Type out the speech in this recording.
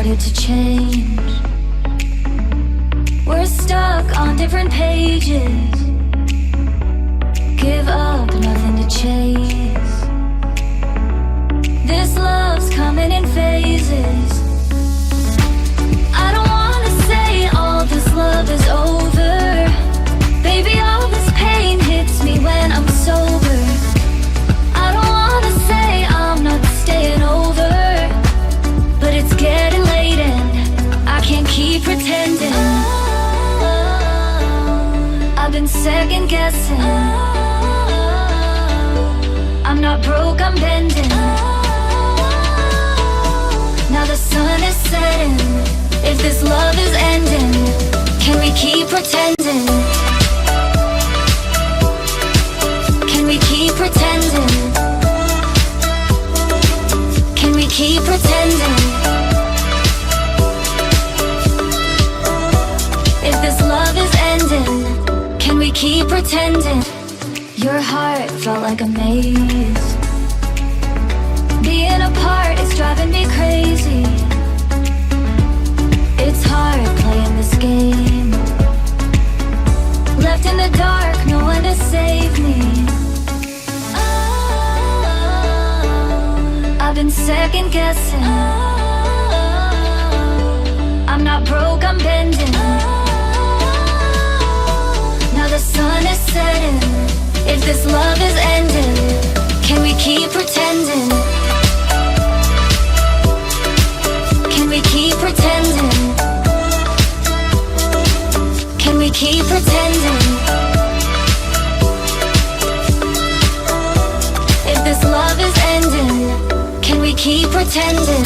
decided to change. We're stuck on different pages. Give up, nothing to chase. This love's coming in phases. I don't wanna say all this love is over. Baby, all this pain hits me when I'm sober. I don't wanna say I'm not staying over, but it's getting late and I can't keep pretending. I've been second guessing. I'm not broke, I'm bending. Now the sun is setting. If this love is ending, can we keep pretending? Can we keep pretending? Can we keep pretending? If this love is ending, can we keep pretending? Your heart felt like a maze. Being apart is driving me crazy. It's hard playing this game. Left in the dark, no one to save me. I've been second guessing. I'm not broke, I'm bending. Now the sun is setting. If this love is ending, can we keep pretending? Can we keep pretending? Can we keep pretending? If this love is ending, can we keep pretending?